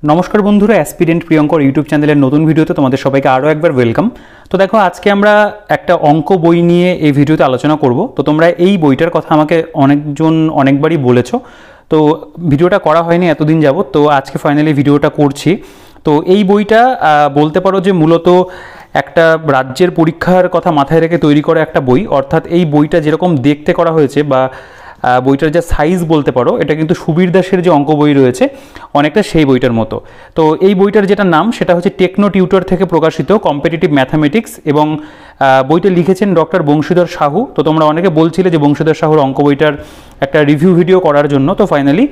नमस्कार बंधुरा एसपिरेंट Priyankar YouTube channel नतून भिडियोते तुम्हारे सबाइके आरो एकबार वेलकम। तो देखो आज के आमरा एक अंक बई निये এই ভিডিওতে আলোচনা করব। তো তোমরা এই বইটার কথা আমাকে অনেকজন অনেকবারই বলেছো, তো ভিডিওটা করা হয়নি এতদিন যাবত, তো আজকে ফাইনালি ভিডিওটা করছি। তো এই বইটা বলতে পারো যে মূলত একটা রাজ্যের পরীক্ষার কথা মাথায় রেখে তৈরি করা একটা বই, অর্থাৎ এই বইটা যেরকম দেখতে করা হয়েছে বা বইটার যে সাইজ বলতে পারো এটা কিন্তু সুবীর দাসের যে অঙ্ক বই রয়েছে অনেকটা সেই বইটার মতো। তো এই বইটার যেটা নাম সেটা হচ্ছে টেকনো টিউটর থেকে প্রকাশিত কম্পিটিটিভ ম্যাথামেটিক্স, এবং বইটা লিখেছেন ডক্টর বংশীধর সাহু। তো তোমরা অনেকে বলছিলে যে বংশীধর সাহুর অঙ্ক বইটার একটা রিভিউ ভিডিও করার জন্য, তো ফাইনালি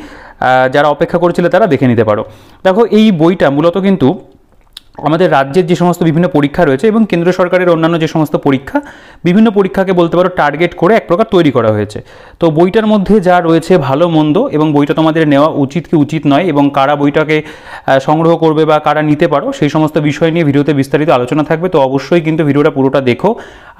যারা অপেক্ষা করছিলে তারা দেখে নিতে পারো। দেখো এই বইটা মূলত কিন্তু আমাদের রাজ্যের যে সমস্ত বিভিন্ন পরীক্ষা রয়েছে এবং কেন্দ্র সরকারের অন্যান্য যে সমস্ত পরীক্ষা, বিভিন্ন পরীক্ষাকে বলতে পারো টার্গেট করে এক প্রকার তৈরি করা হয়েছে। তো বইটার মধ্যে যা রয়েছে ভালো মন্দ এবং বইটা তোমাদের নেওয়া উচিত কি উচিত নয় এবং কারা বইটাকে সংগ্রহ করবে বা কারা নিতে পারো সেই সমস্ত বিষয় নিয়ে ভিডিওতে বিস্তারিত আলোচনা থাকবে। তো অবশ্যই কিন্তু ভিডিওটা পুরোটা দেখো,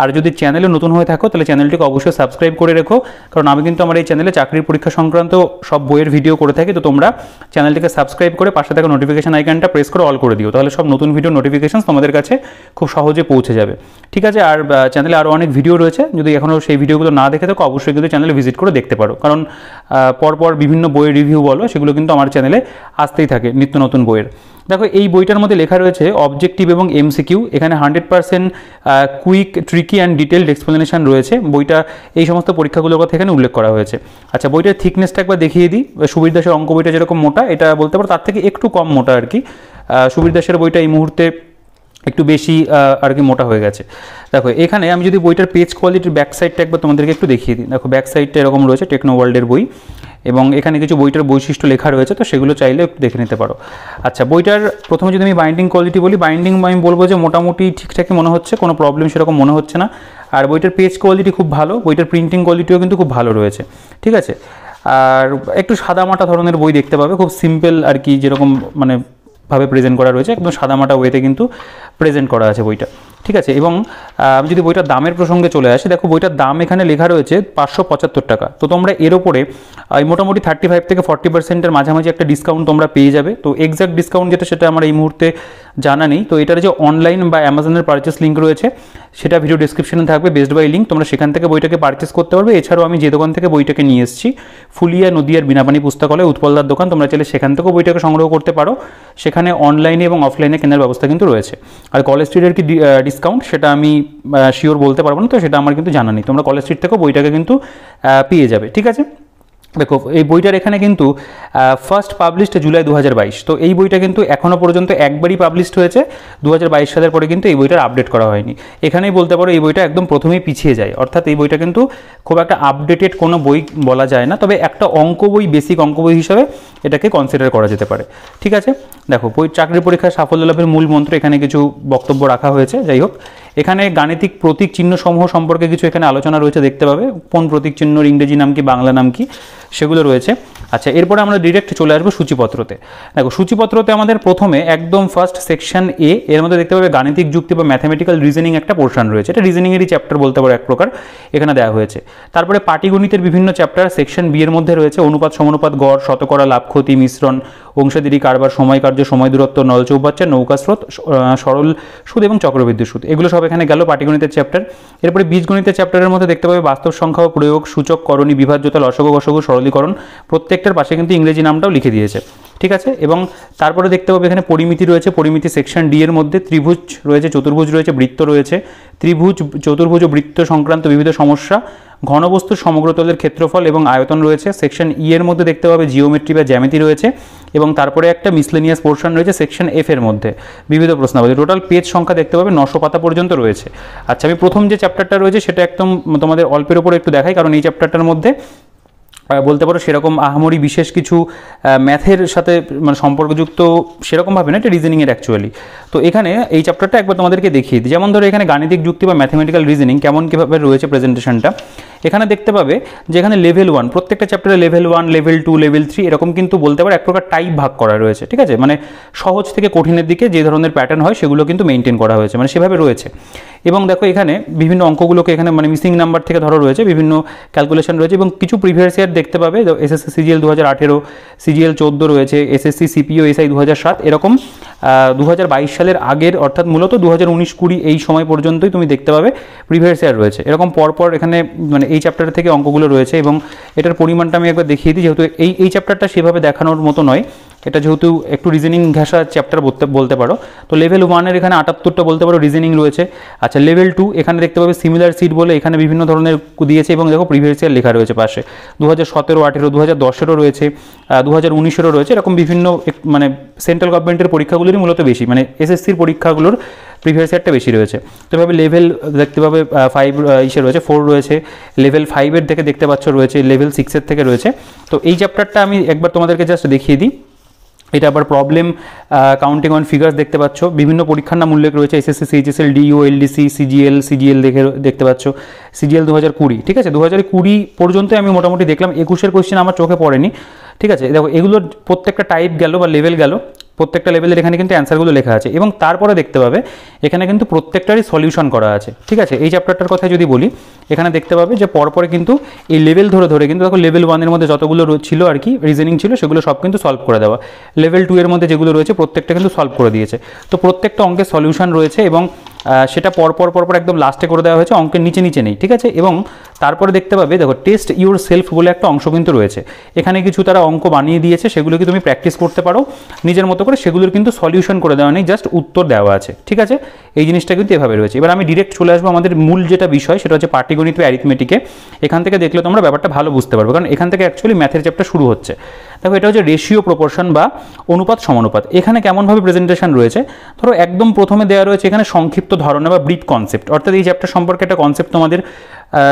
আর যদি চ্যানেলে নতুন হয়ে থাকো তাহলে চ্যানেলটিকে অবশ্যই সাবস্ক্রাইব করে রেখো, কারণ আমি কিন্তু আমার এই চ্যানেলে চাকরির পরীক্ষা সংক্রান্ত সব বইয়ের ভিডিও করে থাকি। তো তোমরা চ্যানেলটিকে সাবস্ক্রাইব করে পাশে থাকা নোটিফিকেশন আইকনটা প্রেস করে অল করে দিও, তাহলে সব নতুন ভিডিও নোটিফিকেশন তোমাদের কাছে খুব সহজে পৌঁছে যাবে। ঠিক আছে, আর চ্যানেলে আরও অনেক ভিডিও রয়েছে, যদি এখনও সেই ভিডিওগুলো না দেখে থাকো অবশ্যই কিন্তু চ্যানেলে ভিজিট করে দেখতে পারো, কারণ পরপর বিভিন্ন বইয়ের রিভিউ বলো সেগুলো কিন্তু আমার চ্যানেলে আসতেই থাকে নিত্য নতুন বইয়ের। দেখো এই বইটার মধ্যে লেখা রয়েছে অবজেক্টিভ এবং এমসিকিউ, এখানে 100% quick, tricky and detailed explanation রয়েছে। বইটা এই সমস্ত পরীক্ষাগুলোর কথা এখানে উল্লেখ করা হয়েছে। আচ্ছা, বইটার থিকনেসটা একবার দেখিয়ে দিই। সুবীর দাসের অঙ্ক বইটা যেরকম মোটা, এটা বলতে পারো তার থেকে একটু কম মোটা আর কি। সুবীর দাসের বইটা এই মুহূর্তে একটু বেশি আর কি মোটা হয়ে গেছে। দেখো এখানে আমি যদি বইটার পেজ কোয়ালিটির ব্যাক সাইডটা একবার তোমাদেরকে একটু দেখিয়ে দিই। দেখো ব্যাক সাইডটা এরকম রয়েছে, টেকনো ওয়ার্ল্ডের বই, এবং এখানে কিছু বইটার বৈশিষ্ট্য লেখা রয়েছে, তো সেগুলো চাইলে একটু দেখে নিতে পারো। আচ্ছা, বইটার প্রথমে যদি আমি বাইন্ডিং কোয়ালিটি বলি, বাইন্ডিং আমি বলবো যে মোটামুটি ঠিকঠাকই মনে হচ্ছে, কোনো প্রবলেম সেরকম মনে হচ্ছে না। আর বইটার পেজ কোয়ালিটি খুব ভালো, বইটার প্রিন্টিং কোয়ালিটিও কিন্তু খুব ভালো রয়েছে। ঠিক আছে, আর একটু সাদামাটা ধরনের বই দেখতে পাবে, খুব সিম্পল আর কি, যেরকম মানে ভাবে প্রেজেন্ট করা রয়েছে একদম সাদামাটা ওয়েতে কিন্তু প্রেজেন্ট করা আছে বইটা। ঠিক আছে, এবং আমি যদি বইটার দামের প্রসঙ্গে চলে আসি, দেখো বইটার দাম এখানে লেখা রয়েছে 575 টাকা। তো তোমরা এর ওপরে মোটামুটি 35 থেকে 40%-এর মাঝামাঝি একটা ডিসকাউন্ট তোমরা পেয়ে যাবে। তো এক্সাক্ট ডিসকাউন্ট যেটা সেটা আমার এই মুহূর্তে জানা নেই। তো এটার যে অনলাইন বা অ্যামাজনের পারচেস লিঙ্ক রয়েছে সেটা ভিডিও ডিসক্রিপশনে থাকবে, বেস্ট বাই লিঙ্ক, তোমরা সেখান থেকে বইটাকে পারচেস করতে পারবে। এছাড়াও আমি যে দোকান থেকে বইটাকে নিয়ে এসেছি, ফুলিয়া নদিয়ার বিনাপানি পুস্তকালয়, উৎপলদার দোকান, তোমরা চাইলে সেখান থেকেও বইটাকে সংগ্রহ করতে পারো। সেখানে অনলাইনে এবং অফলাইনে কেনার ব্যবস্থা কিন্তু রয়েছে। আর কলেজ স্ট্রিটের কি ডিসকাউন্ট সেটা আমি শিওর বলতে পারবো না, তো সেটা আমার কিন্তু জানা নেই। তোমরা কলেজ স্ট্রিট থেকেও বইটাকে কিন্তু পেয়ে যাবে। ঠিক আছে, দেখো এই বইটার এখানে কিন্তু ফার্স্ট পাবলিশড জুলাই 2022। তো এই বইটা কিন্তু এখনও পর্যন্ত একবারই পাবলিশড হয়েছে, 2022 সালের পরে কিন্তু এই বইটার আপডেট করা হয়নি। এখানেই বলতে পারো এই বইটা একদম প্রথমেই পিছিয়ে যায়, অর্থাৎ এই বইটা কিন্তু খুব একটা আপডেটেড কোনো বই বলা যায় না, তবে একটা অঙ্ক বই, বেসিক অঙ্ক বই হিসাবে এটাকে কনসিডার করা যেতে পারে। ঠিক আছে, দেখো বই চাকরির পরীক্ষায় সাফল্য লাভের মূল মন্ত্র এখানে কিছু বক্তব্য রাখা হয়েছে। যাই হোক, এখানে গাণিতিক প্রতীক চিহ্ন সমূহ সম্পর্কে কিছু এখানে আলোচনা রয়েছে, দেখতে পাবে কোন প্রতীক চিহ্নর ইংরেজি নাম কি, বাংলা নাম কি, সেগুলো রয়েছে। আচ্ছা, এরপরে আমরা ডিরেক্ট চলে আসবো সূচিপত্রতে। দেখো সূচিপত্রতে আমাদের প্রথমে একদম ফার্স্ট সেকশন এ, এর মধ্যে দেখতে পাবে গাণিতিক যুক্তি বা ম্যাথামেটিক্যাল রিজনিং একটা পোর্শন রয়েছে। এটা রিজনিংয়েরই চ্যাপ্টার বলতে পারো এক প্রকার, এখানে দেওয়া হয়েছে। তারপরে পাটিগণিতের বিভিন্ন চ্যাপ্টার সেকশন বি এর মধ্যে রয়েছে অনুপাত, সমানুপাত, গড়, শতকরা, লাভ, ক্ষতি, মিশ্রণ, অংশাদিরি, কারবার, সময় কার্য, সময় দূরত্ব, নল চৌবাচ্চা, নৌকা স্রোত, সরল সুদ এবং চক্রবৃদ্ধি সুদ, এগুলো সব এখানে গেল পাটিগণিতের চ্যাপ্টার। এরপরে বীজগণিতের চ্যাপ্টারের মধ্যে দেখতে পাবে বাস্তব সংখ্যা ও প্রয়োগ, সূচক, করণী, বিভাজ্যতা, লসগু, গসগু, সরলীকরণ, প্রত্যেকটার পাশে কিন্তু ইংরেজি নামটাও লিখে দিয়েছে। ঠিক আছে, এবং তারপরে দেখতে পাবে এখানে পরিমিতি রয়েছে, পরিমিতি সেকশন ডি এর মধ্যে ত্রিভুজ রয়েছে, চতুর্ভুজ রয়েছে, বৃত্ত রয়েছে, ত্রিভুজ, চতুর্ভুজ ও বৃত্ত সংক্রান্ত বিবিধ সমস্যা, ঘনবস্তুর সমগ্রতলের ক্ষেত্রফল এবং আয়তন রয়েছে। সেকশন ই এর মধ্যে দেখতে পাবে জিওমেট্রি বা জ্যামিতি রয়েছে, এবং তারপরে একটা মিসলেনিয়াস পোর্শন রয়েছে সেকশন এফ এর মধ্যে, বিবিধ প্রশ্নাবলী। টোটাল পেজ সংখ্যা দেখতে পাবে 900 পাতা পর্যন্ত রয়েছে। আচ্ছা, আমি প্রথম যে চ্যাপ্টারটা রয়েছে সেটা একদম তোমাদের অল্পের উপরে একটু দেখাই, কারণ এই চ্যাপ্টারটার মধ্যে বলতে পারো সেরকম আহামরি বিশেষ কিছু ম্যাথের সাথে মানে সম্পর্কযুক্ত সেরকমভাবে না, এটা রিজনিংয়ের অ্যাকচুয়ালি। তো এখানে এই চ্যাপ্টারটা একবার তোমাদেরকে দেখিয়ে দিই। যেমন ধরো এখানে গাণিতিক যুক্তি বা ম্যাথমেটিক্যাল রিজনিং কেমন কীভাবে রয়েছে প্রেজেন্টেশনটা, এখানে দেখতে পাবে যে এখানে লেভেল 1, প্রত্যেকটা চ্যাপ্টারে লেভেল 1, লেভেল 2, লেভেল 3 এরকম কিন্তু বলতে পারো এক প্রকার টাইপ ভাগ করা রয়েছে। ঠিক আছে, মানে সহজ থেকে কঠিনের দিকে যে ধরনের প্যাটার্ন হয় সেগুলো কিন্তু মেনটেন করা হয়েছে, মানে সেভাবে রয়েছে। এবং দেখো এখানে বিভিন্ন অঙ্কগুলোকে এখানে মানে মিসিং নাম্বার থেকে ধরো রয়েছে, বিভিন্ন ক্যালকুলেশন রয়েছে এবং কিছু প্রিভিয়াস ইয়ার দেখতে পাবে। এসএসসি সিজিএল 2018, সিজিএল 14 রয়েছে, এসএসসি সিপিও এসআই 2007, এরকম 2022 সালের আগের অর্থাৎ মূলত 2019-20 এই সময় পর্যন্তই তুমি দেখতে পাবে প্রিভিয়াস ইয়ার রয়েছে। এরকম পরপর এখানে মানে এই চ্যাপ্টার থেকে অঙ্কগুলো রয়েছে এবং এটার পরিমাণটা আমি একবার দেখিয়ে দিই, যেহেতু এই চ্যাপ্টারটা সেভাবে দেখানোর মতো নয়, এটা যেহেতু একটু রিজনিং ঘেঁষা চ্যাপ্টার বলতে পারো। তো লেভেল 1-এর এখানে 78টা বলতে পারো রিজনিং রয়েছে। আচ্ছা, লেভেল 2 এখানে দেখতে পাবে সিমিলার সিট বলে এখানে বিভিন্ন ধরনের দিয়েছে এবং দেখো প্রিভিয়াস ইয়ার লেখা রয়েছে পাশে, 2017, 18, 2010-এরও রয়েছে, 2019-এরও রয়েছে। এরকম বিভিন্ন মানে সেন্ট্রাল গভর্নমেন্টের পরীক্ষাগুলোরই মূলত বেশি, মানে এসএসসির পরীক্ষাগুলোর প্রিভিয়াস ইয়ারটা বেশি রয়েছে। তো এভাবে লেভেল দেখতে পাবে 5 ইসে রয়েছে, 4 রয়েছে, লেভেল 5-এর থেকে দেখতে পাচ্ছ রয়েছে, লেভেল 6-এর থেকে রয়েছে। তো এই চ্যাপ্টারটা আমি একবার তোমাদেরকে জাস্ট দেখিয়ে দিই। এটা আবার প্রবলেম কাউন্টিং অন ফিগার্স দেখতে পাচ্ছ, বিভিন্ন পরীক্ষার নাম উল্লেখ রয়েছে, SSC, CHSL, DEO, LDC, CGL দেখতে পাচ্ছ, সিজিএল 2020, ঠিক আছে। 2020 পর্যন্ত আমি মোটামুটি দেখলাম, 21-এর কোয়েশ্চেন আমার চোখে পড়েনি, ঠিক আছে। দেখো এগুলোর প্রত্যেকটা টাইপ গেল বা লেভেল গেল, প্রত্যেকটা লেভেলের এখানে কিন্তু অ্যান্সারগুলো লেখা আছে এবং তারপরে দেখতে পাবে এখানে কিন্তু প্রত্যেকটারই সলিউশন করা আছে, ঠিক আছে। এই চ্যাপ্টারটার কথা যদি বলি, এখানে দেখতে পাবে যে পরপরে কিন্তু এই লেভেল ধরে ধরে কিন্তু দেখো লেভেল 1-এর মধ্যে যতগুলো ছিল আর কি রিজনিং ছিল সেগুলো সব কিন্তু সলভ করে দেওয়া, লেভেল 2-এর মধ্যে যেগুলো রয়েছে প্রত্যেকটা কিন্তু সলভ করে দিয়েছে। তো প্রত্যেকটা অঙ্কের সলিউশন রয়েছে এবং সেটা পরপর একদম লাস্টে করে দেওয়া হয়েছে, অঙ্কের নিচে নেই, ঠিক আছে। এবং তারপরে দেখতে পাবে দেখো টেস্ট ইউর সেলফ বলে একটা অংশ কিন্তু রয়েছে, এখানে কিছু তারা অঙ্ক বানিয়ে দিয়েছে, সেগুলো কি তুমি প্র্যাকটিস করতে পারো নিজের মতো করে, সেগুলোর কিন্তু সলিউশন করে দেওয়া নেই, জাস্ট উত্তর দেওয়া আছে, ঠিক আছে। এই জিনিসটা কিন্তু এভাবে রয়েছে। এবার আমি ডিরেক্ট চলে আসবো আমাদের মূল যেটা বিষয়, সেটা হচ্ছে পাটিগণিত বা অ্যারিথমেটিকে। এখান থেকে দেখলে তোমরা ব্যাপারটা ভালো বুঝতে পারবে, কারণ এখান থেকে অ্যাকচুয়ালি ম্যাথের চ্যাপ্টার শুরু হচ্ছে। দেখো এটা হচ্ছে রেশিও প্রপোর্শন বা অনুপাত সমানুপাত। এখানে কেমনভাবে প্রেজেন্টেশন রয়েছে, ধরো একদম প্রথমে দেওয়া রয়েছে এখানে সংক্ষিপ্ত ধারণা বা ব্রিফ কনসেপ্ট, অর্থাৎ এই চ্যাপ্টার সম্পর্কে একটা কনসেপ্ট তোমাদের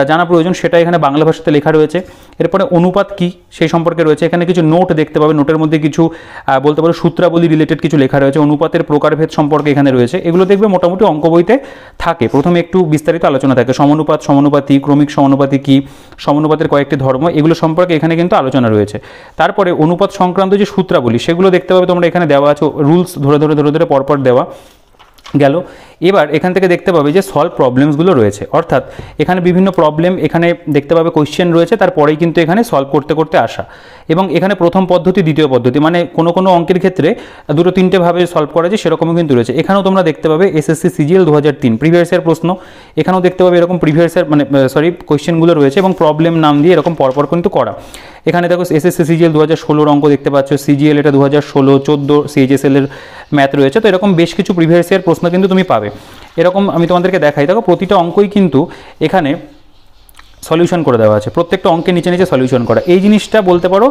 জানা প্রয়োজন, সেটা এখানে বাংলা ভাষাতে লেখা রয়েছে। এরপরে অনুপাত কি সেই সম্পর্কে রয়েছে, এখানে কিছু নোট দেখতে পাবে, নোটের মধ্যে কিছু বলতে পারো সূত্রাবলী রিলেটেড কিছু লেখা রয়েছে, অনুপাতের প্রকারভেদ সম্পর্কে এখানে রয়েছে। এগুলো দেখবে মোটামুটি অঙ্ক বইতে থাকে, প্রথমে একটু বিস্তারিত আলোচনা থাকে, সমানুপাত, সমানুপাতি, ক্রমিক সমানুপাতি কি, সমানুপাতের কয়েকটি ধর্ম, এগুলো সম্পর্কে এখানে কিন্তু আলোচনা রয়েছে। তারপরে অনুপাত সংক্রান্ত যে সূত্রাবলী সেগুলো দেখতে পাবে তোমরা, এখানে দেওয়া আছে রুলস ধরে ধরে পরপর দেওয়া গেল। এবার এখান থেকে দেখতে পাবে যে সলভ প্রবলেমসগুলো রয়েছে, অর্থাৎ এখানে বিভিন্ন প্রবলেম এখানে দেখতে পাবে কোয়েশ্চেন রয়েছে, তারপরেই কিন্তু এখানে সলভ করতে আসা। এবং এখানে প্রথম পদ্ধতি, দ্বিতীয় পদ্ধতি, মানে কোনো অঙ্কের ক্ষেত্রে 2-3টে ভাবে সলভ করা যায় সেরকমও কিন্তু রয়েছে। এখানেও তোমরা দেখতে পাবে এসএসসি সিজিএল 2003 প্রিভিয়াস ইয়ার প্রশ্ন, এখানেও দেখতে পাবে এরকম প্রিভিয়াস ইয়ার মানে কোয়েশ্চেনগুলো রয়েছে এবং প্রবলেম নাম দিয়ে এরকম পরপর কিন্তু করা। এখানে দেখো এসএসসি সিজিএল 2016 অঙ্ক দেখতে পাচ্ছ, সিজিএল এটা 2016, 14 সিএইচএসএল এর ম্যাথ রয়েছে। তো এরকম বেশ কিছু প্রিভিয়াস ইয়ার প্রশ্ন কিন্তু তুমি পাবে। এরকম আমি তোমাদেরকে দেখাই, দেখো প্রতিটা অঙ্কই কিন্তু এখানে সলিউশন করে দেওয়া আছে, প্রত্যেকটা অঙ্কের নিচে সলিউশন করা। এই জিনিসটা বলতে পারো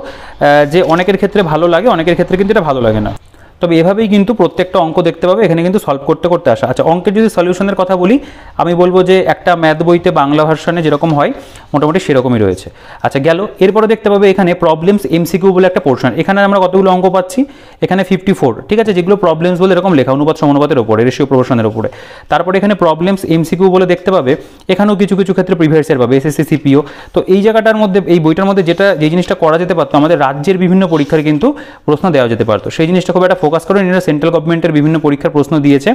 যে অনেকের ক্ষেত্রে ভালো লাগে, অনেকের ক্ষেত্রে কিন্তু এটা ভালো লাগে না। তবে এভাবেই কিন্তু প্রত্যেকটা অঙ্ক দেখতে পাবে এখানে কিন্তু সলভ করতে আসা। আচ্ছা, অঙ্কের যদি সলিউশনের কথা বলি, আমি বলবো যে একটা ম্যাথ বইতে বাংলা ভার্সনে যেরকম হয় মোটামুটি সেরকমই রয়েছে। আচ্ছা গেল, এরপরে দেখতে পাবে এখানে প্রবলেমস এমসিকিউ বলে একটা পোর্শন, এখানে আমরা কতগুলো অঙ্ক পাচ্ছি, এখানে 54, ঠিক আছে, যেগুলো প্রবলেমস বলে এরকম লেখা, অনুপাত সমানুপাতের উপরে, রেশিও প্রপোর্শনের উপরে। তারপরে এখানে প্রবলেমস এমসিকিউ বলে দেখতে পাবে, এখানেও কিছু ক্ষেত্রে প্রিভিয়াস ইয়ার পাবে, এসএসসি সিপিও। তো এই জায়গাটার মধ্যে, এই বইটার মধ্যে যে জিনিসটা করা যেতে পারতো, আমাদের রাজ্যের বিভিন্ন পরীক্ষার কিন্তু প্রশ্ন দেওয়া যেতে পারতো, সেই জিনিসটা খুব একটা ফোকাস করে এরা সেন্ট্রাল গভর্নমেন্টের বিভিন্ন পরীক্ষার প্রশ্ন দিয়েছে।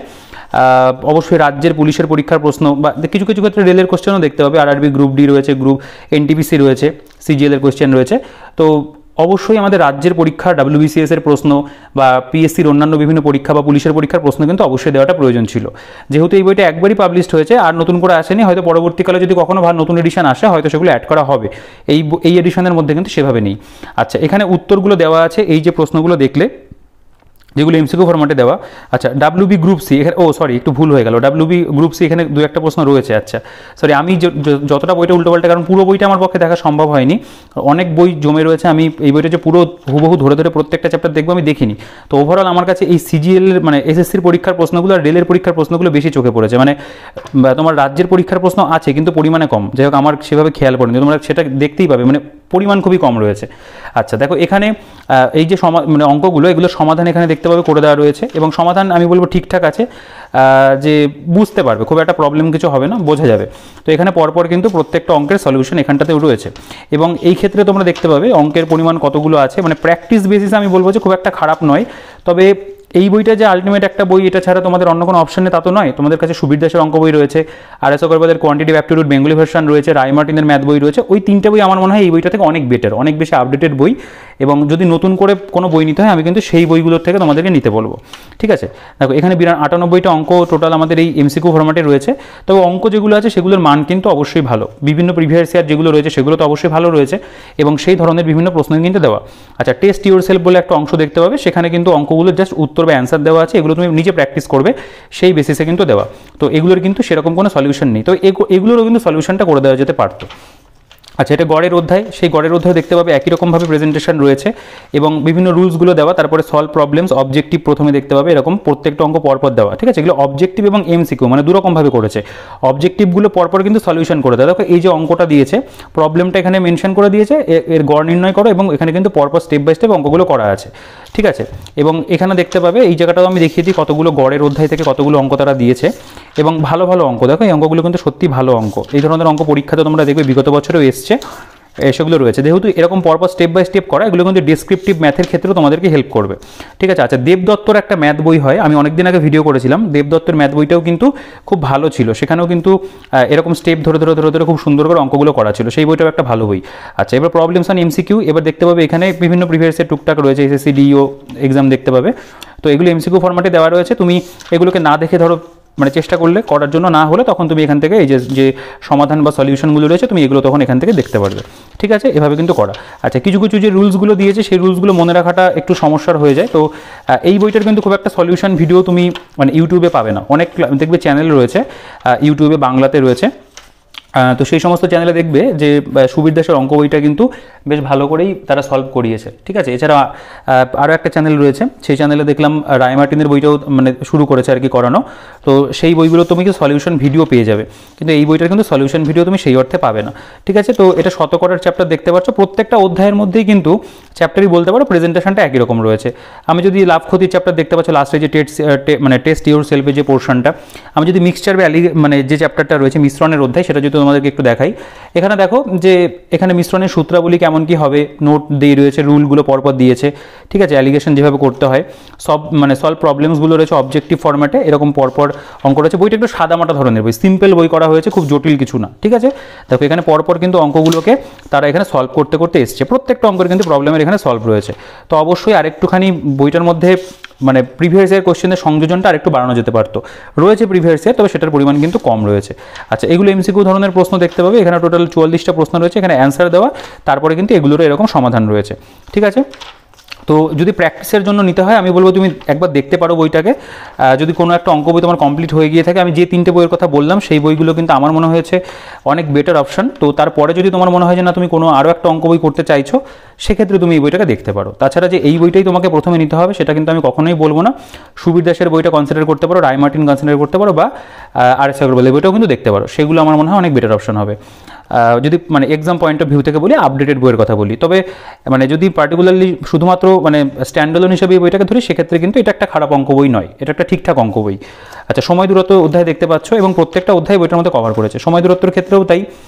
অবশ্যই রাজ্যের পুলিশের পরীক্ষার প্রশ্ন বা কিছু ক্ষেত্রে রেলের কোশ্চেনও দেখতে পাবে, আরআরবি গ্রুপ ডি রয়েছে, গ্রুপ এনটিপিসি রয়েছে, সিজিএল এর কোশ্চেন রয়েছে। তো অবশ্যই আমাদের রাজ্যের পরীক্ষা, ডাব্লিউবিসিএস এর প্রশ্ন বা পিএসসির অন্যান্য বিভিন্ন পরীক্ষা বা পুলিশের পরীক্ষার প্রশ্ন কিন্তু অবশ্যই দেওয়াটা প্রয়োজন ছিল। যেহেতু এই বইটা একবারই পাবলিশড হয়েছে আর নতুন করে আসেনি, হয়তো পরবর্তীকালে যদি কখনো নতুন এডিশন আসে হয়তো সেগুলো অ্যাড করা হবে, এই এডিশনের মধ্যে কিন্তু সেভাবে নেই। আচ্ছা, এখানে উত্তরগুলো দেওয়া আছে, এই যে প্রশ্নগুলো দেখলে যেগুলো এমসিকিউ ফরম্যাটে দেওয়া। আচ্ছা, ডাব্লিউবি গ্রুপ সি এখানে, একটু ভুল হয়ে গেল, ডাব্লিউবি গ্রুপ সি এখানে 2-1টা প্রশ্ন রয়েছে। আচ্ছা সরি, আমি যতটা বইটা উল্টোপাল্টা, কারণ পুরো বইটা আমার পক্ষে দেখা সম্ভব হয়নি, অনেক বই জমে রয়েছে, আমি এই বইটা যে পুরো হুবহু ধরে প্রত্যেকটা চ্যাপ্টার দেখবো আমি দেখিনি। তো ওভারঅল আমার কাছে এই সিজিএল মানে এসএসসির পরীক্ষার প্রশ্নগুলো আর রেলের পরীক্ষার প্রশ্নগুলো বেশি চোখে পড়েছে, মানে তোমার রাজ্যের পরীক্ষার প্রশ্ন আছে কিন্তু পরিমাণে কম, যাই হোক আমার সেভাবে খেয়াল পড়েনি, তোমরা সেটা দেখতেই পাবে, মানে পরিমাণ খুবই কম রয়েছে। আচ্ছা দেখো, এখানে এই যে মানে অঙ্কগুলো, এগুলো সমাধান এখানে দেখতে পাবে করে দেওয়া রয়েছে এবং সমাধান আমি বলবো ঠিকঠাক আছে, যে বুঝতে পারবে, খুব একটা প্রবলেম কিছু হবে না, বোঝা যাবে। তো এখানে পরপর কিন্তু প্রত্যেকটা অঙ্কের সলিউশন এখানটাতেও রয়েছে এবং এই ক্ষেত্রে তোমরা দেখতে পাবে অঙ্কের পরিমাণ কতগুলো আছে, মানে প্র্যাকটিস বেসিসে আমি বলবো যে খুব একটা খারাপ নয়। তবে এই বইটা যে আলটিমেট একটা বই, এটা ছাড়া তোমাদের অন্য কোনো অপশন নেই তা তো নয়। তোমাদের কাছে সুবীর দাসের অঙ্ক বই রয়েছে, আর.এস. অগরওয়ালের কোয়ান্টিটিভ অ্যাপটিটিউড বেঙ্গলি ভার্সন রয়েছে, রায় মার্টিনের ম্যাথ বই রয়েছে। ওই 3টে বই আমার মনে হয় এই বইটা থেকে অনেক বেটার, অনেক বেশি আপডেটেড বই। এবং যদি নতুন করে কোনো বই নিতে হয় আমি কিন্তু সেই বইগুলোর থেকে তোমাদেরকে নিতে বলবো, ঠিক আছে। দেখো এখানে 98টা অঙ্ক টোটাল আমাদের এই এমসিকিউ ফরম্যাটে রয়েছে। তবে অঙ্ক যেগুলো আছে সেগুলোর মান কিন্তু অবশ্যই ভালো, বিভিন্ন প্রিভিয়াস ইয়ার যেগুলো রয়েছে সেগুলো তো অবশ্যই ভালো রয়েছে, এবং সেই ধরনের বিভিন্ন প্রশ্ন কিন্তু দেওয়া। আচ্ছা, টেস্ট ইউর সেলফ বলে একটা অংশ দেখতে পাবে, সেখানে কিন্তু অঙ্কগুলো জাস্ট উত্তর বা অ্যান্সার দেওয়া আছে, এগুলো তুমি নিজে প্র্যাকটিস করবে সেই বেসিসে কিন্তু দেওয়া। তো এগুলোর কিন্তু সেরকম কোনো সলিউশন নেই, তো এগুলোরও কিন্তু সলিউশনটা করে দেওয়া যেতে পারতো। আচ্ছা, এটা গড়ের অধ্যায়, সেই গড়ের অধ্যায় দেখতে পাবে একই রকমভাবে প্রেজেন্টেশন রয়েছে এবং বিভিন্ন রুলসগুলো দেওয়া, তারপরে সলভ প্রবলেমস, অবজেক্টিভ প্রথমে দেখতে পাবে, এরকম প্রত্যেকটা অঙ্ক পরপর দেওয়া, ঠিক আছে। এগুলো অবজেক্টিভ এবং এমসিকিউ মানে দুরকমভাবে করেছে। অবজেক্টিভগুলো পরপর কিন্তু সলিউশন করে দেওয়া। দেখো এই যে অঙ্কটা দিয়েছে, প্রবলেমটা এখানে মেনশন করে দিয়েছে, এর গড় নির্ণয় করো, এবং এখানে কিন্তু পরপর স্টেপ বাই স্টেপ অঙ্কগুলো করা আছে, ঠিক আছে। এবং এখানে দেখতে পাবে এই জায়গাটাও আমি দেখিয়ে দিই কতগুলো গড়ের অধ্যায় থেকে কতগুলো অঙ্ক তারা দিয়েছে, এবং ভালো ভালো অঙ্ক। দেখো এই অঙ্কগুলো কিন্তু সত্যি ভালো অঙ্ক, এই ধরনের অঙ্ক পরীক্ষাতে তোমরা দেখবে বিগত বছরেও এসছে, সেগুলো রয়েছে। যেহেতু এরকম পরপর স্টেপ বাই স্টেপ করা, এগুলো কিন্তু ডেসক্রিপটিভ ম্যাথের ক্ষেত্রেও তোমাদেরকে হেল্প করবে, ঠিক আছে। আচ্ছা, দেবদত্তর একটা ম্যাথ বই হয়, আমি অনেকদিন আগে ভিডিও করেছিলাম, দেবদত্তের ম্যাথ বইটাও কিন্তু খুব ভালো ছিল, সেখানেও কিন্তু এরকম স্টেপ ধরে ধরে ধরে ধরে খুব সুন্দর করে অঙ্কগুলো করা ছিল, সেই বইটাও একটা ভালো বই। আচ্ছা, এবার প্রবলেমস অন এমসিকিউ, এবার দেখতে পাবে এখানে বিভিন্ন প্রিভিয়াসের টুকটাক রয়েছে, এসএসসি ডিও এক্সাম দেখতে পাবে। তো এগুলো এমসিকিউ ফরম্যাটে দেওয়া রয়েছে, তুমি এগুলোকে না দেখে ধরো মানে চেষ্টা করলে করার জন্য, না হলে তখন তুমি এখান থেকে এই যে সমাধান বা সলিউশনগুলো রয়েছে তুমি এগুলো তখন এখান থেকে দেখতে পারবে, ঠিক আছে। এভাবে কিন্তু করা। আচ্ছা, কিছু কিছু যে রুলসগুলো দিয়েছে সেই রুলসগুলো মনে রাখাটা একটু সমস্যার হয়ে যায়। তো এই বইটার কিন্তু খুব একটা সলিউশন ভিডিও তুমি মানে ইউটিউবে পাবে না, অনেক দেখবে চ্যানেল রয়েছে ইউটিউবে, বাংলাতে রয়েছে। তো সেই সমস্ত চ্যানেলে দেখবে যে সুবীর দাসের অঙ্ক বইটা কিন্তু বেশ ভালো করেই তারা সলভ করিয়েছে, ঠিক আছে। এছাড়া আরও একটা চ্যানেল রয়েছে, সেই চ্যানেলে দেখলাম রায় মার্টিনের বইটাও মানে শুরু করেছে আর কি করানো। তো সেই বইগুলো তুমি কিন্তু সলিউশন ভিডিও পেয়ে যাবে, কিন্তু এই বইটার কিন্তু সলিউশন ভিডিও তুমি সেই অর্থে পাবে না, ঠিক আছে। তো এটা শতকরার চ্যাপ্টার দেখতে পাচ্ছ, প্রত্যেকটা অধ্যায়ের মধ্যেই কিন্তু চ্যাপ্টারই বলতে পারো প্রেজেন্টেশনটা একই রকম রয়েছে। আমি যদি লাভ ক্ষতির চ্যাপ্টার দেখতে পাচ্ছ, লাস্টে যে টেস্ট ইউর সেলফের যে পোর্শনটা, আমি যদি মিক্সচার মানে যে চ্যাপ্টারটা রয়েছে মিশ্রণের অধ্যায়, সেটা যদি তোমাদেরকে একটু দেখাই, এখানে দেখো যে এখানে মিশ্রণের সূত্রাবলী কেমন কি হবে, নোট দিয়ে রয়েছে, রুলগুলো পরপর দিয়েছে, ঠিক আছে। অ্যালিগেশন যেভাবে করতে হয়, সব মানে সলভ প্রবলেমসগুলো রয়েছে অবজেক্টিভ ফরম্যাটে, এরকম পরপর অঙ্ক রয়েছে। বইটা একটু সাদামাটা ধরনের বই, সিম্পল বই করা হয়েছে, খুব জটিল কিছু না, ঠিক আছে। দেখো এখানে পরপর কিন্তু অঙ্কগুলোকে তারা এখানে সলভ করতে করতে এসছে, প্রত্যেকটা অঙ্কের কিন্তু প্রবলেমের এখানে সলভ রয়েছে। তো অবশ্যই আরেকটুখানি বইটার মধ্যে মানে প্রিভিয়াস ইয়ার কোশ্চেনের সংযোজনটা আরেকটু বাড়ানো যেতে পারতো, রয়েছে প্রিভিয়াস ইয়ার, তবে সেটার পরিমাণ কিন্তু কম রয়েছে। আচ্ছা, এগুলো এমসিকিউ ধরনের প্রশ্ন দেখতে পাবে, এখানে টোটাল 44টা প্রশ্ন রয়েছে, এখানে অ্যান্সার দেওয়া, তারপরে কিন্তু এগুলোরও এরকম সমাধান রয়েছে, ঠিক আছে। তো যদি প্র্যাকটিসের জন্য নিতে হয় আমি বলবো তুমি একবার দেখতে পারো বইটাকে। যদি কোনো একটা অঙ্ক বই তোমার কমপ্লিট হয়ে গিয়ে থাকে, আমি যে 3টে বইয়ের কথা বললাম সেই বইগুলো কিন্তু আমার মনে হয়েছে অনেক বেটার অপশন। তো তারপরে যদি তোমার মনে হয় যে না তুমি কোনো আরও একটা অঙ্ক বই করতে চাইছো, সেক্ষেত্রে তুমি এই বইটাকে দেখতে পারো। তাছাড়া যে এই বইটাই তোমাকে প্রথমে নিতে হবে সেটা কিন্তু আমি কখনোই বলবো না। সুবীর দাসের বইটা কনসিডার করতে পারো, রায় মার্টিন কনসিডার করতে পারো, বা আর.এস. অগরওয়ালের বইটাও কিন্তু দেখতে পারো, সেগুলো আমার মনে হয় অনেক বেটার অপশন হবে। যদি মানে এক্সাম পয়েন্ট অফ ভিউ থেকে বলি, আপডেটেড বইয়ের কথা বলি, তবে মানে যদি পার্টিকুলারলি শুধুমাত্র মানে স্ট্যান্ডালোন হিসেবে এই বইটাকে ধরি, সেক্ষেত্রে কিন্তু এটা একটা খারাপ অঙ্ক বই নয়, এটা একটা ঠিকঠাক অঙ্ক বই। আচ্ছা, সময় দূরত্ব অধ্যায় দেখতে পাচ্ছ, এবং প্রত্যেকটা অধ্যায় বইটার মধ্যে কভার করেছে। সময় দূরত্বের ক্ষেত্রেও তাই,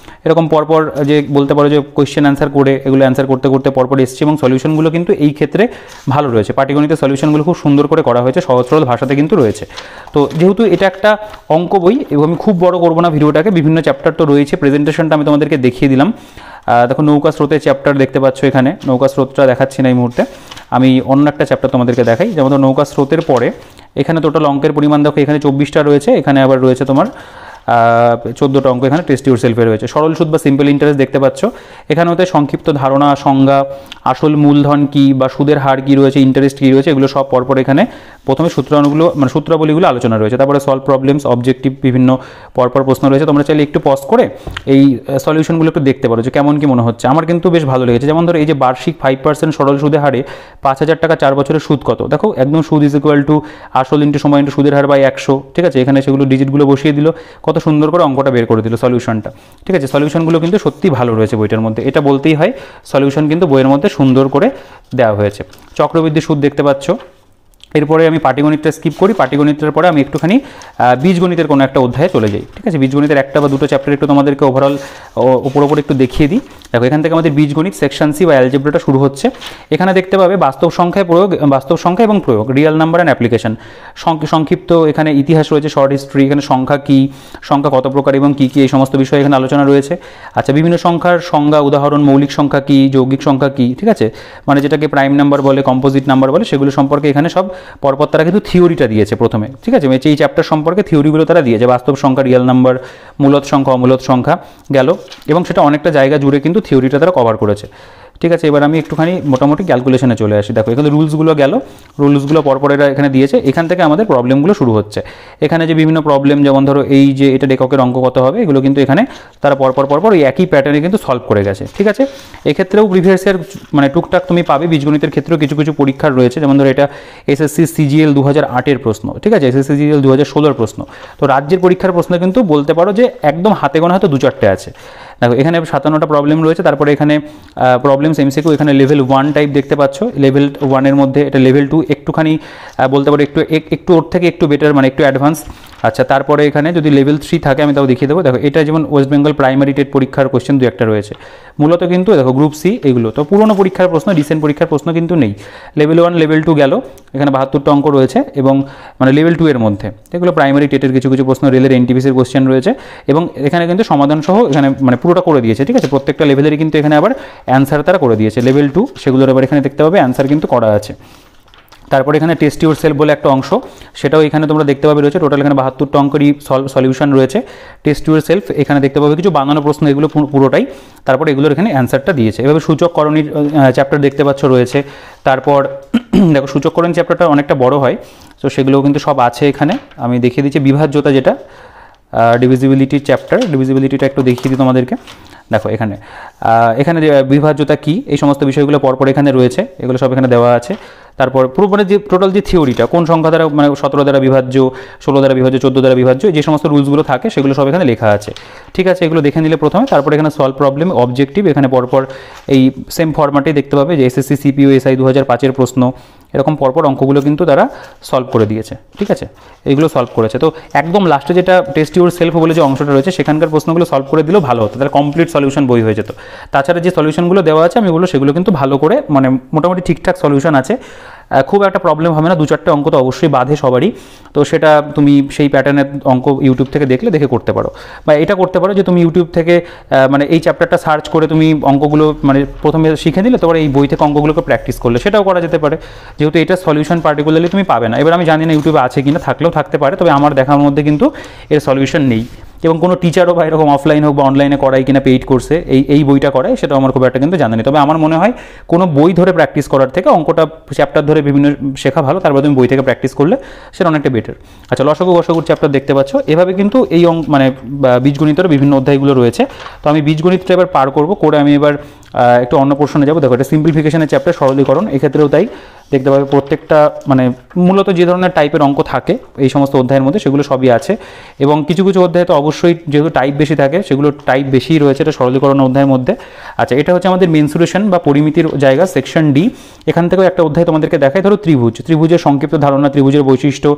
এরকম পরপর যে বলতে পারো যে কোয়েশ্চেন অ্যান্সার করে এগুলো অ্যান্সার করতে করতে পরপর এসছে, এবং সলিউশনগুলো কিন্তু এই ক্ষেত্রে ভালো রয়েছে। পাটিগণিতের সলিউশনগুলো খুব সুন্দর করে করা হয়েছে, সহজ সরল ভাষাতে কিন্তু রয়েছে। তো যেহেতু এটা একটা অঙ্ক বই, এবং আমি খুব বড় করবো না ভিডিওটাকে, বিভিন্ন চ্যাপ্টার তো রয়েছে, প্রেজেন্টেশনটা আমি তোমাদেরকে দেখিয়ে দিলাম। দেখো নৌকা স্রোতের চ্যাপ্টার দেখতে পাচ্ছ, এখানে নৌকা স্রোতটা দেখাচ্ছি না এই মুহূর্তে, আমি অন্য একটা চ্যাপ্টার তোমাদেরকে দেখাই। যেমন নৌকা স্রোতের পরে এখানে টোটাল অঙ্কের পরিমাণ দেখো, এখানে 24টা রয়েছে, এখানে আবার রয়েছে তোমার 14টা অঙ্ক এখানে টেস্ট ইউর সেলফে রয়েছে। সরল সুদ বা সিম্পল ইন্টারেস্ট দেখতে পাচ্ছ, এখানে হতে সংক্ষিপ্ত ধারণা, সংজ্ঞা, আসল মূলধন কী বা সুদের হার কী রয়েছে, ইন্টারেস্ট কী রয়েছে, এগুলো সব পরপর এখানে প্রথমে সূত্রানুগুলো মানে সূত্রাবলীগুলো আলোচনা রয়েছে। তারপরে সলভ প্রবলেমস, অবজেক্টিভ বিভিন্ন পরপর প্রশ্ন রয়েছে। তোমরা চাইলে একটু পজ করে এই সলিউশনগুলো একটু দেখতে পারো যে কেমন কি মনে হচ্ছে। আমার কিন্তু বেশ ভালো লেগেছে। যেমন ধরো এই যে বার্ষিক 5% সরল সুদে হারে 5,000 টাকা 4 বছরের সুদ কত, দেখো একদম সুদ ইজ ইকুয়াল টু আসল ইন্টু সময় ইন্টু সুদের হার বাই 100, ঠিক আছে। এখানে সেগুলো ডিজিটগুলো বসিয়ে দিল, কত সুন্দর করে অঙ্কটা বের করে দিল সলিউশনটা, ঠিক আছে। সলিউশনগুলো কিন্তু সত্যি ভালো রয়েছে বইটার মধ্যে, এটা বলতেই হয়। সলিউশন কিন্তু বইয়ের মধ্যে সুন্দর করে দেওয়া হয়েছে। চক্রবৃদ্ধি সুদ দেখতে পাচ্ছ, এরপরে আমি পাটিগণিতটা স্কিপ করি, পাটিগণিতের পরে আমি একটুখানি বীজগণিতের কোনো একটা অধ্যায়ে চলে যাই। ঠিক আছে, বীজগণিতের একটা বা দুটো চ্যাপ্টার একটু তোমাদেরকে ওভারঅল ওপর একটু দেখিয়ে দিই। দেখো এখান থেকে আমাদের বীজগণিত সেকশন সি বা অ্যালজেব্রাটা শুরু হচ্ছে। এখানে দেখতে পাবে বাস্তব সংখ্যা এবং প্রয়োগ, রিয়েল নাম্বার অ্যান্ড অ্যাপ্লিকেশন, সংক্ষিপ্ত এখানে ইতিহাস রয়েছে, শর্ট হিস্ট্রি, এখানে সংখ্যা কী, সংখ্যা কত প্রকার এবং কী কী, এই সমস্ত বিষয়ে এখানে আলোচনা রয়েছে। আচ্ছা, বিভিন্ন সংখ্যার সংজ্ঞা, উদাহরণ, মৌলিক সংখ্যা কী, যৌগিক সংখ্যা কী, ঠিক আছে, মানে যেটাকে প্রাইম নাম্বার বলে, কম্পোজিট নাম্বার বলে, সেগুলো সম্পর্কে এখানে সব পরপর তারা কিন্তু থিওরিটা দিয়েছে প্রথমে। ঠিক আছে, এই চ্যাপ্টার সম্পর্কে থিওরিগুলো তারা দিয়েছে, বাস্তব সংখ্যা, রিয়েল নাম্বার, মূলত সংখ্যা, অমূলত সংখ্যা গেল, এবং সেটা অনেকটা জায়গা জুড়ে কিন্তু থিওরিটা তারা কভার করেছে। ঠিক আছে, এবার আমি একটুখানি মোটামুটি ক্যালকুলেশনে চলে আসি। দেখো এখানে রুলসগুলো গেল, রুলসগুলো পরপর এরা এখানে দিয়েছে। এখান থেকে আমাদের প্রবলেমগুলো শুরু হচ্ছে। এখানে যে বিভিন্ন প্রবলেম, যেমন ধরো এই যে এটা এককের অঙ্ক কত হবে, এগুলো কিন্তু এখানে তারা পরপর ওই একই প্যাটার্নে কিন্তু সলভ করে গেছে। ঠিক আছে, এক্ষেত্রেও প্রিভিয়াস ইয়ার মানে টুকটাক তুমি পাবে। বীজগণিতের ক্ষেত্রেও কিছু কিছু পরীক্ষার রয়েছে, যেমন ধরো এটা এসএসসি সিজিএল 2008-এর প্রশ্ন। ঠিক আছে, এসএসসি সিজিএল 2016-এর প্রশ্ন। তো রাজ্যের পরীক্ষার প্রশ্ন কিন্তু বলতে পারো যে একদম হাতে গোনা হয়তো 2-4টে আছে। দেখো এখানে 57টা প্রবলেম রয়েছে। তারপরে এখানে প্রবলেমস এমসিকিউ, এখানে লেভেল 1 টাইপ দেখতে পাচ্ছ। লেভেল 1-এর মধ্যে এটা লেভেল 2 একটুখানি বলতে পারো একটু ওর থেকে একটু বেটার, মানে একটু অ্যাডভান্স। আচ্ছা, তারপরে এখানে যদি লেভেল 3 থাকে আমি তাও দেখিয়ে দেবো। দেখো এটা যেমন ওয়েস্ট বেঙ্গল প্রাইমারি টেট পরীক্ষার কোশ্চেন 2-একটা রয়েছে মূলত, কিন্তু দেখো গ্রুপ সি, এগুলো তো পুরোনো পরীক্ষার প্রশ্ন, রিসেন্ট পরীক্ষার প্রশ্ন কিন্তু নেই। লেভেল 1 লেভেল 2 গেল, এখানে 72টা অঙ্ক রয়েছে, এবং মানে লেভেল 2-এর মধ্যে এগুলো প্রাইমারি টেটের কিছু কিছু প্রশ্ন, রেলের এনটিপিসির কোশ্চেন রয়েছে, এবং এখানে কিন্তু সমাধান সহ এখানে মানে পুরোটা করে দিয়েছে। ঠিক আছে, প্রত্যেকটা লেভেলেরই কিন্তু এখানে আবার অ্যান্সার তারা করে দিয়েছে। লেভেল 2 সেগুলোর এবার এখানে দেখতে পাবে অ্যান্সার কিন্তু করা আছে। তারপরে এখানে টেস্ট ইউর সেলফ বলে একটা অংশ, সেটাও এখানে তোমরা দেখতে পাবে রয়েছে। টোটাল এখানে 72টা অঙ্কেরই সলিউশন রয়েছে। টেস্ট ইউর সেলফ এখানে দেখতে পাবে কিছু বানানো প্রশ্ন, এগুলো পুরোটাই। তারপর এগুলোর এখানে অ্যান্সারটা দিয়েছে। এভাবে সূচককরণীর চ্যাপ্টার দেখতে পাচ্ছ রয়েছে। তারপর দেখো সূচককরণ চ্যাপ্টারটা অনেকটা বড় হয়, তো সেগুলোও কিন্তু সব আছে এখানে। আমি দেখিয়ে দিচ্ছি বিভাজ্যতা, যেটা ডিভিজিবিলিটির চ্যাপ্টার, ডিভিজিবিলিটিটা একটু দেখিয়ে দিই তোমাদেরকে। দেখো এখানে বিভাজ্যতা কী, এই সমস্ত বিষয়গুলো পরপর এখানে রয়েছে, এগুলো সব এখানে দেওয়া আছে। তারপর পুরো মানে যে টোটাল যে থিওরিটা, কোন সংখ্যা দ্বারা মানে 17 দ্বারা বিভাজ্য, 16 দ্বারা বিভাজ্য, 14 দ্বারা বিভাজ্য, যে সমস্ত রুলসগুলো থাকে সেগুলো সব এখানে লেখা আছে। ঠিক আছে, এগুলো দেখে নিলে প্রথমে। তারপর এখানে সলভ প্রবলেম, অবজেক্টিভ, এখানে পরপর এই সেম ফরম্যাটেই দেখতে পাবে যে এসএসসি সিপিইউ এসআই 2005-এর প্রশ্ন, এরকম পরপর অঙ্কগুলো কিন্তু তারা সলভ করে দিয়েছে। ঠিক আছে, এইগুলো সলভ করেছে। তো একদম লাস্টে যেটা টেস্ট ইউর সেলফ বলে যে অংশটা রয়েছে, সেখানকার প্রশ্নগুলো সলভ করে দিলেও ভালো হতো, তাহলে কমপ্লিট সলিউশন বই হয়ে যেত। তাছাড়া যে সলিউশনগুলো দেওয়া আছে আমি বলবো সেগুলো কিন্তু ভালো করে, মানে মোটামুটি ঠিকঠাক সলিউশন আছে, খুব একটা প্রবলেম হবে না। 2-4টে অঙ্ক তো অবশ্যই বাধে সবারই, তো সেটা তুমি সেই প্যাটার্নের অঙ্ক ইউটিউব থেকে দেখে করতে পারো, বা এটা করতে পারো যে তুমি ইউটিউব থেকে মানে এই চ্যাপ্টারটা সার্চ করে তুমি অঙ্কগুলো মানে প্রথমে শিখে নিলে, তারপরে এই বই থেকে অঙ্কগুলোকে প্র্যাকটিস করলে, সেটাও করা যেতে পারে, যেহেতু এটা সলিউশন পার্টিকুলারলি তুমি পাবে না। এবার আমি জানি না ইউটিউবে আছে কিনা, থাকলেও থাকতে পারে, তবে আমার দেখার মধ্যে কিন্তু এর সলিউশন নেই। এবং কোনো টিচারও বা এরকম অফলাইন হোক বা অনলাইনে করাই কিনা পেইড কোর্সে এই বইটা করায়, সেটা আমার খুব একটা কিন্তু জানা নেই। তবে আমার মনে হয় কোনো বই ধরে প্র্যাকটিস করার থেকে অঙ্কটা চ্যাপ্টার ধরে বিভিন্ন শেখা ভালো, তারপর তুমি বই থেকে প্র্যাকটিস করলে সেটা অনেকটা বেটার। আচ্ছা, লসাগু গসাগুর চ্যাপ্টার দেখতে পাচ্ছ। এভাবে কিন্তু এই মানে বীজগণিতের বিভিন্ন অধ্যায়গুলো রয়েছে। তো আমি বীজগণিতটা এবার পার করবো, করে আমি এবার একটু অন্য পোর্শনে যাবো। দেখো এটা সিম্পলিফিকেশনের চ্যাপ্টার, সরলীকরণ, এক্ষেত্রেও তাই দেখতে পাবে প্রত্যেকটা মানে মূলত যে ধরনের টাইপের অঙ্ক থাকে এই সমস্ত অধ্যায়ের মধ্যে, সেগুলো সবই আছে। এবং কিছু কিছু অধ্যায় তো অবশ্যই যেহেতু টাইপ বেশি থাকে, সেগুলো টাইপ বেশিই রয়েছে এটা সরলীকরণ অধ্যায়ের মধ্যে। আচ্ছা, এটা হচ্ছে আমাদের মেনসুরেশন বা পরিমিতির জায়গা, সেকশন ডি। এখান থেকেও একটা অধ্যায় তোমাদেরকে দেখায়, ধরো ত্রিভুজের সংক্ষিপ্ত ধারণা, ত্রিভুজের বৈশিষ্ট্য,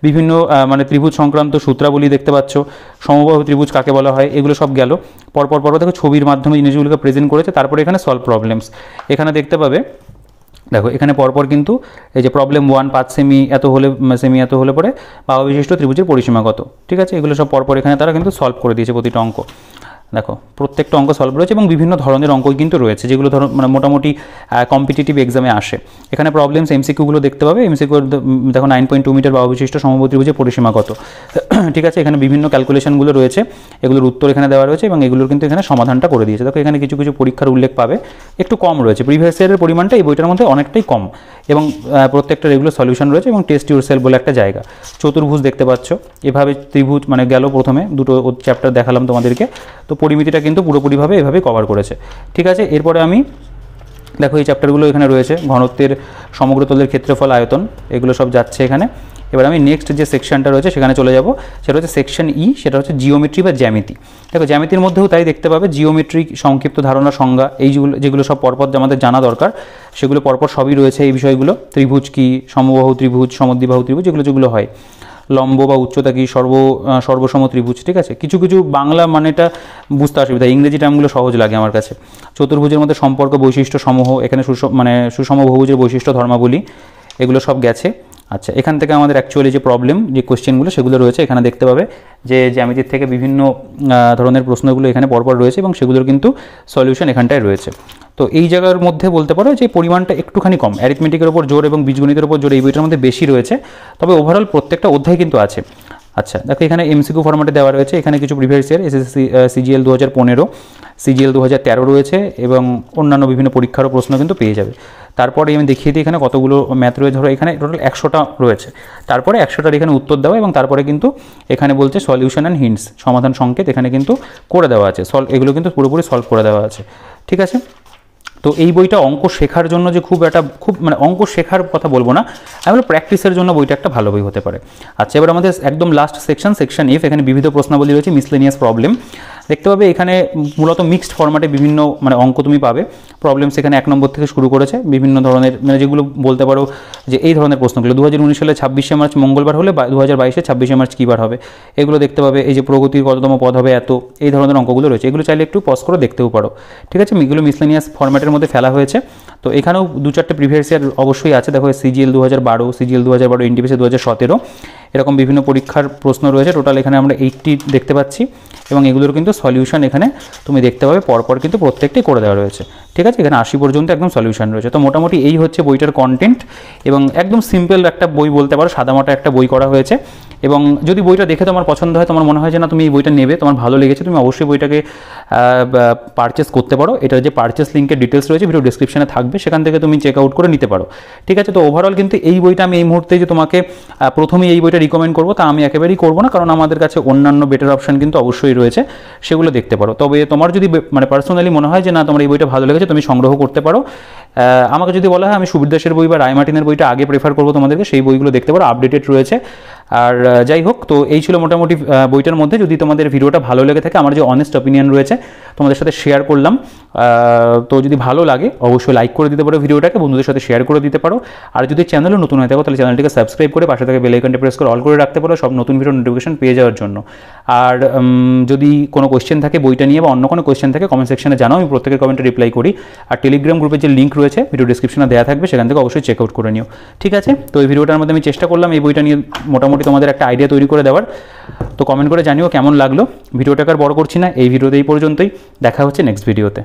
বিভিন্ন মানে ত্রিভুজ সংক্রান্ত সূত্রাবলী দেখতে পাচ্ছ, সমবাহু ত্রিভুজ কাকে বলা হয়, এগুলো সব গেল। পরপর দেখো ছবির মাধ্যমে জিনিসগুলোকে প্রেজেন্ট করেছে। তারপরে এখানে সলভ প্রবলেমস এখানে দেখতে পাবে। দেখো এখানে পরপর কিন্তু এই যে প্রবলেম 1 5 সেমি এত হলে পরে বাহু বিশিষ্ট ত্রিভুজের পরিসীমা কত। ঠিক আছে, এগুলো সব পরপর এখানে তারা কিন্তু সলভ করে দিয়েছে প্রতিটা অঙ্ক। দেখো প্রত্যেকটা অঙ্ক সলভ রয়েছে, এবং বিভিন্ন ধরনের অঙ্কই কিন্তু রয়েছে, যেগুলো ধরো মানে মোটামুটি কম্পিটিটিভ এক্সামে আসে। এখানে প্রবলেমস এমসিকিউগুলো দেখতে পাবে। এমসিকিউ দেখো 9.2 মিটার বাহু বিশিষ্ট সমবাহু ত্রিভুজের পরিসীমা কত। ঠিক আছে, এখানে বিভিন্ন ক্যালকুলেশনগুলো রয়েছে, এগুলোর উত্তর এখানে দেওয়া রয়েছে, এবং এগুলোর কিন্তু এখানে সমাধানটা করে দিয়েছে। দেখো এখানে কিছু কিছু পরীক্ষার উল্লেখ পাবে, একটু কম রয়েছে, প্রিভিয়াস ইয়ারের পরিমাণটা এই বইটার মধ্যে অনেকটাই কম, এবং প্রত্যেকটা রেগুলার সলিউশন রয়েছে। এবং টেস্ট ইউর সেলফ বলে একটা জায়গা, চতুর্ভুজ দেখতে পাচ্ছ। এভাবে ত্রিভুজ মানে গেল, প্রথমে দুটো চ্যাপ্টার দেখালাম তোমাদেরকে। তো পরিমিতিটা কিন্তু পুরোপুরিভাবে এভাবে কভার করেছে। ঠিক আছে, এরপরে আমি দেখো এই চ্যাপ্টারগুলো এখানে রয়েছে, ঘনত্বের সমগ্র তলের ক্ষেত্রফল, আয়তন, এগুলো সব যাচ্ছে এখানে। এবার আমি নেক্সট যে সেকশনটা রয়েছে সেখানে চলে যাব, সেটা হচ্ছে সেকশন ই, সেটা হচ্ছে জিওমেট্রি বা জ্যামিতি। দেখো জ্যামিতির মধ্যেও তাই দেখতে পাবে জিওমেট্রিক সংক্ষিপ্ত ধারণা সংজ্ঞা যেগুলো সব পরপর আমাদের জানা দরকার সেগুলো পরপর সবই রয়েছে এই বিষয়গুলো। ত্রিভুজ কি, সমবাহু ত্রিভুজ, সমদ্বিবাহু ত্রিভুজ, যেগুলো হয়, লম্ব বা উচ্চতা কি, সর্বসম ত্রিভুজ, ঠিক আছে। কিছু বাংলা মানেটা বুঝতে অসুবিধা, ইংরেজি টার্মগুলো সহজ লাগে আমার কাছে। চতুর্ভুজের মধ্যে সম্পর্ক, বৈশিষ্ট্য, সমূহ, এখানে সুষম বহুভুজের বৈশিষ্ট্য, ধর্মাবলী, এগুলো সব গেছে। আচ্ছা, এখান থেকে আমাদের অ্যাকচুয়ালি যে প্রবলেম, যে কোয়েশ্চেনগুলো সেগুলো রয়েছে এখানে দেখতে পাবে, যে জ্যামিতির থেকে বিভিন্ন ধরনের প্রশ্নগুলো এখানে পরপর রয়েছে এবং সেগুলোর কিন্তু সলিউশন এখানটায় রয়েছে। তো এই জায়গার মধ্যে বলতে পারো যে পরিমাণটা একটুখানি কম, অ্যারিথমেটিকের ওপর জোর এবং বীজগণিতের ওপর জোর এই বইটার মধ্যে বেশি রয়েছে, তবে ওভারঅল প্রত্যেকটা অধ্যায় কিন্তু আছে। আচ্ছা দেখো, এখানে এমসিকিউ ফরম্যাটে দেওয়া রয়েছে, এখানে কিছু previous year SSC CGL 2015, CGL 2013 রয়েছে এবং অন্যান্য বিভিন্ন পরীক্ষারও প্রশ্ন কিন্তু পেয়ে যাবে। তারপরে আমি দেখিয়ে দিই এখানে কতগুলো ম্যাথ রয়েছে। ধরো এখানে টোটাল 100টা রয়েছে, তারপরে 100টার এখানে উত্তর দেওয়া এবং তারপরে কিন্তু এখানে বলছে সলিউশন অ্যান্ড হিন্টস, সমাধান সংকেত এখানে কিন্তু করে দেওয়া আছে, এগুলো কিন্তু পুরোপুরি সলভ করে দেওয়া আছে, ঠিক আছে। তো এই বইটা অঙ্ক শেখার জন্য যে খুব মানে অঙ্ক শেখার কথা বলবো না, আমি বলবো প্র্যাকটিসের জন্য বইটা একটা ভালো বই হতে পারে। আচ্ছা, এবার আমাদের একদম লাস্ট সেকশন এফ, এখানে বিবিধ প্রশ্নাবলী রয়েছে, মিসলেনিয়াস প্রবলেম দেখতে পাবে। এখানে মূলত মিক্সড ফরম্যাটে বিভিন্ন মানে অঙ্ক তুমি পাবে। প্রবলেমস এখানে 1 নম্বর থেকে শুরু করেছে, বিভিন্ন ধরনের মানে যেগুলো বলতে পারো যে এই ধরনের প্রশ্নগুলো 2019 সালে 26শে মার্চ মঙ্গলবার হলে 2022-এ 26শে মার্চ কী বার হবে, এগুলো দেখতে পাবে। এই যে প্রগতির কততম পদ হবে এত, এই ধরনের অঙ্কগুলো রয়েছে, এগুলো চাইলে একটু পজ করে দেখতেও পারো, ঠিক আছে। এগুলো মিসলেনিয়াস ফরম্যাটের মধ্যে ফেলা হয়েছে। তো এখানেও 2-4টে প্রিভিয়াস ইয়ার অবশ্যই আছে, দেখো সিজিএল 2012, সিজিএল 2012, এনটিপিসি 2017, এরকম বিভিন্ন পরীক্ষার প্রশ্ন রয়েছে। টোটাল এখানে আমরা 80 দেখতে পাচ্ছি এবং এগুলোর কিন্তু সলিউশন এখানে তুমি দেখতে পাবে পরপর কিন্তু প্রত্যেকটি করে দেওয়া রয়েছে, ঠিক আছে। এখানে 80 পর্যন্ত একদম সলিউশন রয়েছে। তো মোটামুটি এই হচ্ছে বইটার কন্টেন্ট এবং একদম সিম্পল একটা বই বলতে পারো, সাদামাটা একটা বই করা হয়েছে। এবং যদি বইটা দেখে তোমার পছন্দ হয়, তোমার মনে হয় যে না তুমি এই বইটা নেবে, তোমার ভালো লেগেছে, তুমি অবশ্যই বইটাকে পারচেস করতে পারো। এটার যে পারচেস লিঙ্কের ডিটেলস রয়েছে ভিডিও ডিসক্রিপশনে থাকবে, সেখান থেকে তুমি চেক আউট করে নিতে পারো, ঠিক আছে। তো ওভারঅল কিন্তু এই বইটা আমি এই মুহূর্তে যে তোমাকে প্রথমেই এই বইটা রিকমেন্ড করবো তা আমি একেবারেই করবো না, কারণ আমাদের কাছে অন্যান্য বেটার অপশন কিন্তু অবশ্যই রয়েছে, সেগুলো দেখতে পারো। তবে তোমার যদি মানে পার্সোনালি মনে হয় যে না তোমার এই বইটা ভালো লেগেছে, তুমি সংগ্রহ করতে পারো। আমাকে যদি বলা হয় আমি সুবীর দাসের বই বা রায় মার্টিনের বইটা আগে প্রেফার করবো তোমাদেরকে, সেই বইগুলো দেখতে পারো, আপডেটেড রয়েছে। আর যাই হোক, তো এই ছিল মোটামুটি বইটার মধ্যে। যদি তোমাদের ভিডিওটা ভালো লেগে থাকে, আমার যে অনেস্ট অপিনিয়ন রয়েছে তোমাদের সাথে শেয়ার করলাম, তো যদি ভালো লাগে অবশ্যই লাইক করে দিতে পারো ভিডিওটাকে, বন্ধুদের সাথে শেয়ার করে দিতে পারো। আর যদি চ্যানেলে নতুন হয়ে থাকো তাহলে চ্যানেলটিকে সাবস্ক্রাইব করে পাশে থেকে বেল আইকনটি প্রেস করে অল করে রাখতে পারো, সব নতুন ভিডিও নোটিফিকেশন পেয়ে যাওয়ার জন্য। আর যদি কোনো কোয়েশ্চেন থাকে বইটা নিয়ে বা অন্য কোনো কোয়েশ্চেন থাকে কমেন্ট সেকশনে জানাও, আমি প্রত্যেকের কমেন্টে রিপ্লাই করি। আর টেলিগ্রাম গ্রুপের যে লিঙ্ক রয়েছে ভিডিও ডিসক্রিপশনে দেওয়া থাকবে, সেখান থেকে অবশ্যই চেক আউট করে নিও, ঠিক আছে। তো এই ভিডিওটার মধ্যে আমি চেষ্টা করলাম এই বইটা নিয়ে মোটামুটি তোমাদের একটা আইডিয়া তৈরি করে দেওয়ার। তো কমেন্ট করে জানিও কেমন লাগলো। ভিডিওটাকে আর বড় করছি না, এই ভিডিওতে এই পর্যন্তই, দেখা হচ্ছে নেক্সট ভিডিওতে।